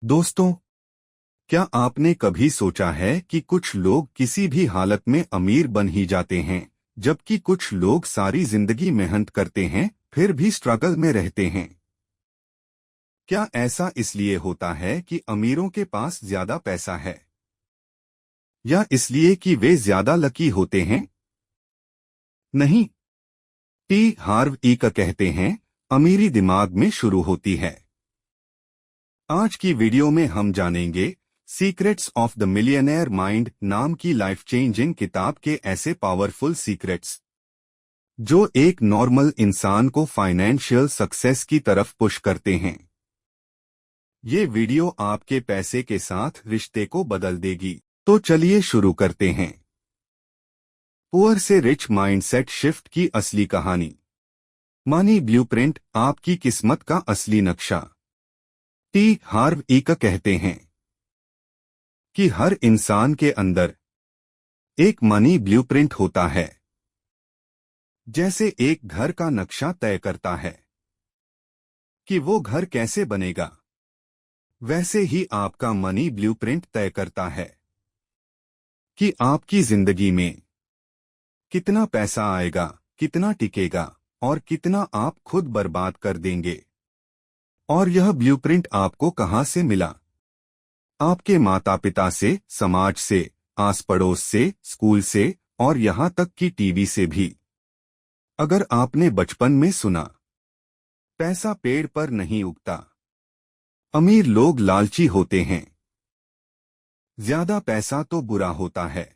दोस्तों, क्या आपने कभी सोचा है कि कुछ लोग किसी भी हालत में अमीर बन ही जाते हैं, जबकि कुछ लोग सारी जिंदगी मेहनत करते हैं फिर भी स्ट्रगल में रहते हैं? क्या ऐसा इसलिए होता है कि अमीरों के पास ज्यादा पैसा है, या इसलिए कि वे ज्यादा लकी होते हैं? नहीं। टी हार्व ईक कहते हैं, अमीरी दिमाग में शुरू होती है। आज की वीडियो में हम जानेंगे secrets of the millionaire mind नाम की लाइफ चेंजिंग किताब के ऐसे पावरफुल सीक्रेट्स जो एक नॉर्मल इंसान को फाइनेंशियल सक्सेस की तरफ पुश करते हैं। ये वीडियो आपके पैसे के साथ रिश्ते को बदल देगी। तो चलिए शुरू करते हैं। पुअर से रिच माइंडसेट शिफ्ट की असली कहानी। मनी ब्लूप्रिंट, आपकी किस्मत का असली नक्शा। टी हार्व ईक कहते हैं कि हर इंसान के अंदर एक मनी ब्लूप्रिंट होता है। जैसे एक घर का नक्शा तय करता है कि वो घर कैसे बनेगा, वैसे ही आपका मनी ब्लूप्रिंट तय करता है कि आपकी जिंदगी में कितना पैसा आएगा, कितना टिकेगा और कितना आप खुद बर्बाद कर देंगे। और यह ब्लूप्रिंट आपको कहां से मिला? आपके माता पिता से, समाज से, आस पड़ोस से, स्कूल से और यहां तक कि टीवी से भी। अगर आपने बचपन में सुना, पैसा पेड़ पर नहीं उगता, अमीर लोग लालची होते हैं, ज्यादा पैसा तो बुरा होता है,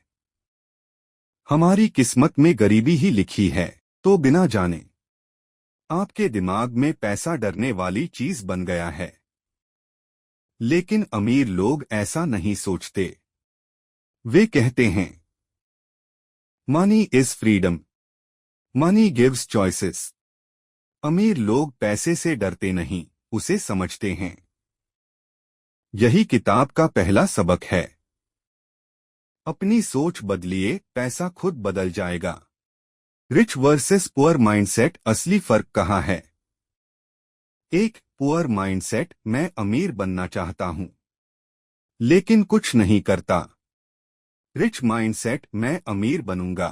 हमारी किस्मत में गरीबी ही लिखी है, तो बिना जाने आपके दिमाग में पैसा डरने वाली चीज बन गया है। लेकिन अमीर लोग ऐसा नहीं सोचते। वे कहते हैं, money is freedom, money gives choices. अमीर लोग पैसे से डरते नहीं, उसे समझते हैं। यही किताब का पहला सबक है। अपनी सोच बदलिए, पैसा खुद बदल जाएगा। रिच वर्सेस पुअर माइंडसेट, असली फर्क कहाँ है? एक पुअर माइंडसेट, मैं अमीर बनना चाहता हूं लेकिन कुछ नहीं करता। रिच माइंडसेट, मैं अमीर बनूंगा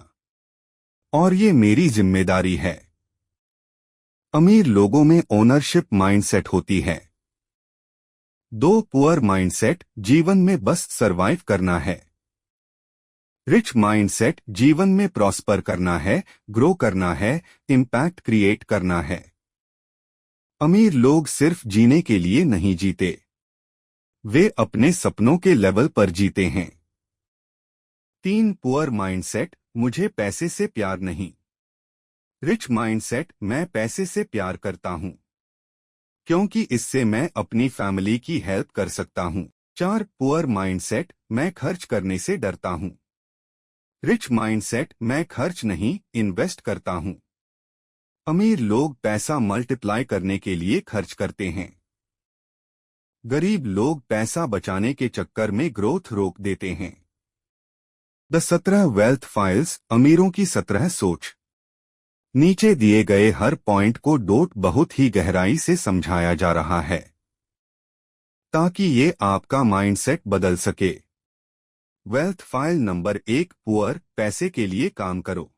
और ये मेरी जिम्मेदारी है। अमीर लोगों में ओनरशिप माइंडसेट होती है। दो पुअर माइंडसेट, जीवन में बस सरवाइव करना है। रिच माइंडसेट, जीवन में प्रॉस्पर करना है, ग्रो करना है, इम्पैक्ट क्रिएट करना है। अमीर लोग सिर्फ जीने के लिए नहीं जीते, वे अपने सपनों के लेवल पर जीते हैं। तीन पुअर माइंडसेट, मुझे पैसे से प्यार नहीं। रिच माइंडसेट, मैं पैसे से प्यार करता हूं क्योंकि इससे मैं अपनी फैमिली की हेल्प कर सकता हूं। चार पुअर माइंडसेट, मैं खर्च करने से डरता हूं। रिच माइंडसेट, मैं खर्च नहीं, इन्वेस्ट करता हूं। अमीर लोग पैसा मल्टीप्लाई करने के लिए खर्च करते हैं। गरीब लोग पैसा बचाने के चक्कर में ग्रोथ रोक देते हैं। द 17 वेल्थ फाइल्स, अमीरों की 17 सोच। नीचे दिए गए हर पॉइंट को डोट बहुत ही गहराई से समझाया जा रहा है ताकि ये आपका माइंडसेट बदल सके। वेल्थ फाइल नंबर 1, पुअर, पैसे के लिए काम करो।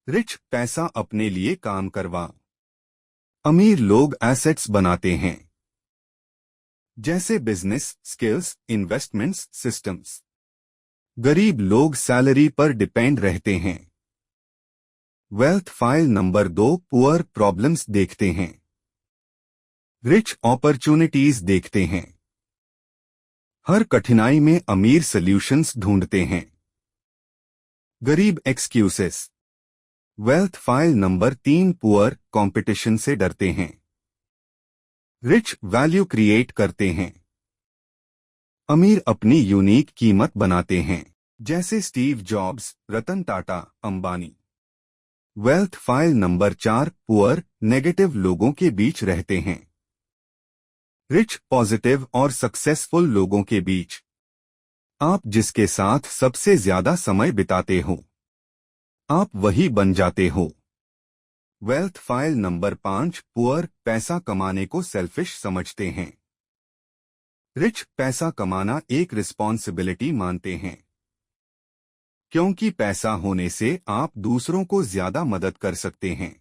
रिच, पैसा अपने लिए काम करवाओ। अमीर लोग एसेट्स बनाते हैं, जैसे बिजनेस, स्किल्स, इन्वेस्टमेंट्स, सिस्टम्स। गरीब लोग सैलरी पर डिपेंड रहते हैं। Wealth file number 2, poor, problems देखते हैं। रिच, अपॉर्चुनिटीज देखते हैं। हर कठिनाई में अमीर सॉल्यूशंस ढूंढते हैं। गरीब, excuses. Wealth file number 3, poor, competition से डरते हैं। रिच, वैल्यू क्रिएट करते हैं। अमीर अपनी यूनिक कीमत बनाते हैं, जैसे Steve Jobs, Ratan Tata, Ambani. Wealth file number 4, poor, negative लोगों के बीच रहते हैं। रिच, पॉजिटिव और सक्सेसफुल लोगों के बीच। आप जिसके साथ सबसे ज्यादा समय बिताते हो, आप वही बन जाते हो। वेल्थ फाइल नंबर 5, पुअर, पैसा कमाने को सेल्फिश समझते हैं। रिच पैसा कमाना एक रिस्पॉन्सिबिलिटी मानते हैं, क्योंकि पैसा होने से आप दूसरों को ज्यादा मदद कर सकते हैं।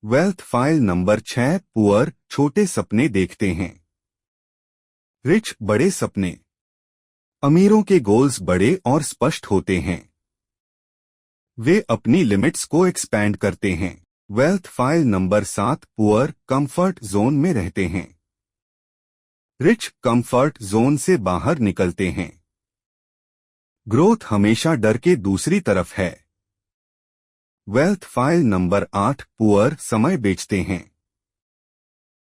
वेल्थ फाइल नंबर 6, पुअर छोटे सपने देखते हैं। रिच बड़े सपने। अमीरों के गोल्स बड़े और स्पष्ट होते हैं। वे अपनी लिमिट्स को एक्सपैंड करते हैं। Wealth file number 7, poor comfort zone में रहते हैं। रिच कंफर्ट जोन से बाहर निकलते हैं। ग्रोथ हमेशा डर के दूसरी तरफ है। वेल्थ फाइल नंबर 8, पुअर समय बेचते हैं।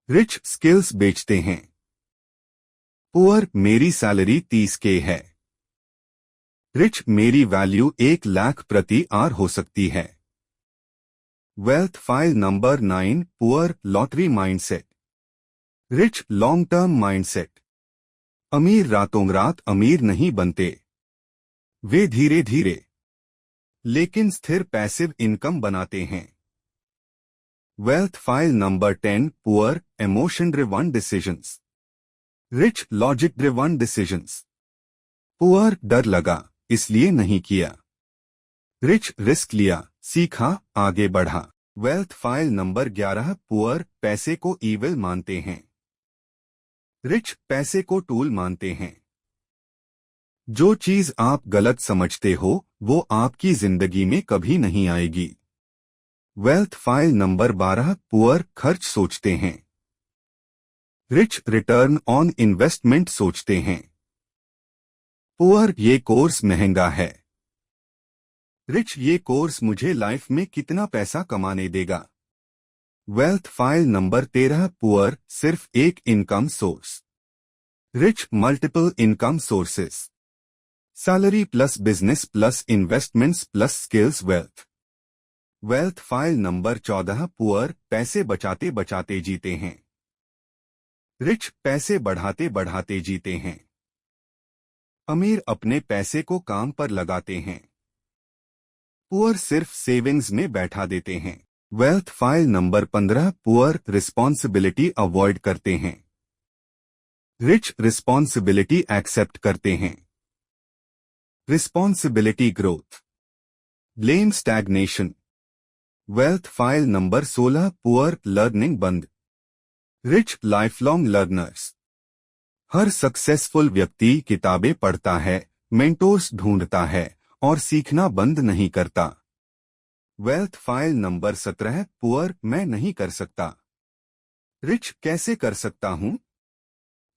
रिच स्किल्स बेचते हैं। पुअर मेरी सैलरी 30K है। रिच मेरी वैल्यू 1 लाख प्रति आर हो सकती है। Wealth file number 9, poor lottery mindset. Rich long term mindset. अमीर रातों रात अमीर नहीं बनते, वे धीरे धीरे लेकिन स्थिर पैसिव इनकम बनाते हैं। Wealth file number 10, poor emotion driven decisions. Rich logic driven decisions. Poor डर लगा इसलिए नहीं किया। रिच रिस्क लिया, सीखा, आगे बढ़ा। वेल्थ फाइल नंबर 11, पुअर पैसे को ईविल मानते हैं। रिच पैसे को टूल मानते हैं। जो चीज आप गलत समझते हो वो आपकी जिंदगी में कभी नहीं आएगी। वेल्थ फाइल नंबर 12, पुअर खर्च सोचते हैं। रिच रिटर्न ऑन इन्वेस्टमेंट सोचते हैं। पुअर ये कोर्स महंगा है। रिच ये कोर्स मुझे लाइफ में कितना पैसा कमाने देगा। वेल्थ फाइल नंबर 13, पुअर सिर्फ एक income source. Rich multiple income sources. Salary plus business plus investments plus skills wealth. Wealth file number 14, poor पैसे बचाते बचाते जीते हैं। रिच पैसे बढ़ाते बढ़ाते जीते हैं। अमीर अपने पैसे को काम पर लगाते हैं। पुअर सिर्फ सेविंग्स में बैठा देते हैं। Wealth file number 15, poor responsibility avoid करते हैं। रिच रिस्पॉन्सिबिलिटी एक्सेप्ट करते हैं। Responsibility growth. Blame stagnation. Wealth file number 16, poor learning बंद। Rich life long learners. हर सक्सेसफुल व्यक्ति किताबें पढ़ता है, मेंटोर्स ढूंढता है और सीखना बंद नहीं करता। वेल्थ फाइल नंबर 17, पुअर मैं नहीं कर सकता। रिच कैसे कर सकता हूं?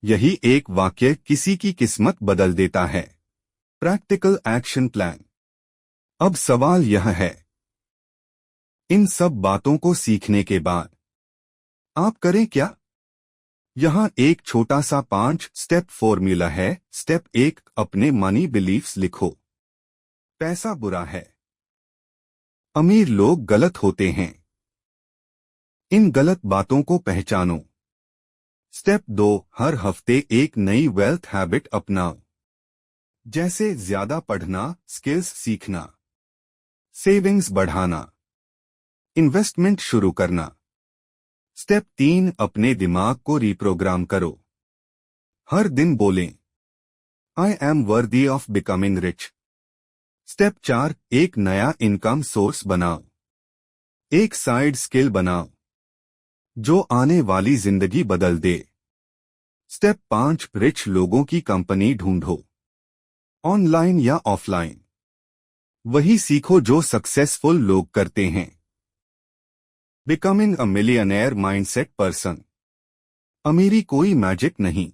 यही एक वाक्य किसी की किस्मत बदल देता है। Practical action plan. अब सवाल यह है, इन सब बातों को सीखने के बाद आप करें क्या? यहां एक छोटा सा 5 स्टेप फॉर्मूला है। स्टेप 1, अपने मनी बिलीफ्स लिखो। पैसा बुरा है। अमीर लोग गलत होते हैं। इन गलत बातों को पहचानो। स्टेप 2, हर हफ्ते एक नई वेल्थ हैबिट अपनाओ, जैसे ज्यादा पढ़ना, स्किल्स सीखना, सेविंग्स बढ़ाना, इन्वेस्टमेंट शुरू करना। स्टेप 3, अपने दिमाग को रिप्रोग्राम करो। हर दिन बोलें, I am worthy of becoming rich. Step 4, एक नया इनकम सोर्स बनाओ। एक साइड स्किल बनाओ जो आने वाली जिंदगी बदल दे। स्टेप 5, रिच लोगों की कंपनी ढूंढो, ऑनलाइन या ऑफलाइन। वही सीखो जो सक्सेसफुल लोग करते हैं। Becoming a millionaire mindset person. अमीरी कोई मैजिक नहीं,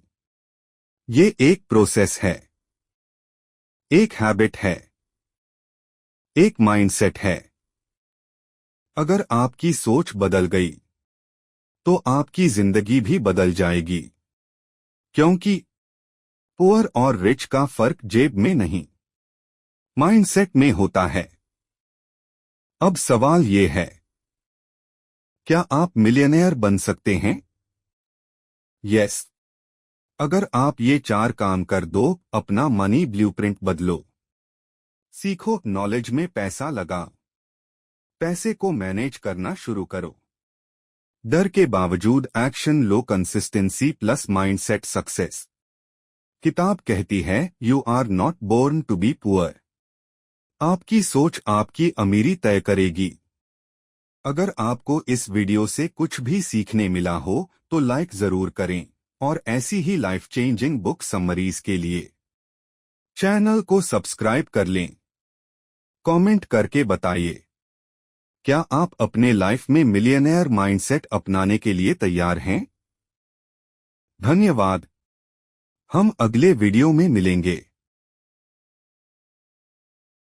ये एक प्रोसेस है, एक हैबिट है, एक माइंडसेट है। अगर आपकी सोच बदल गई तो आपकी जिंदगी भी बदल जाएगी, क्योंकि पुअर और रिच का फर्क जेब में नहीं, माइंडसेट में होता है। अब सवाल ये है, क्या आप मिलियनेयर बन सकते हैं? यस। अगर आप ये 4 काम कर दो, अपना मनी ब्लूप्रिंट बदलो। सीखो, नॉलेज में पैसा लगाओ, पैसे को मैनेज करना शुरू करो, डर के बावजूद एक्शन लो, कंसिस्टेंसी प्लस माइंडसेट सक्सेस। किताब कहती है you are not born to be poor. आपकी सोच आपकी अमीरी तय करेगी। अगर आपको इस वीडियो से कुछ भी सीखने मिला हो तो लाइक जरूर करें और ऐसी ही लाइफ चेंजिंग बुक समरीज के लिए चैनल को सब्सक्राइब कर लें। कमेंट करके बताइए, क्या आप अपने लाइफ में मिलियनेयर माइंडसेट अपनाने के लिए तैयार हैं? धन्यवाद। हम अगले वीडियो में मिलेंगे।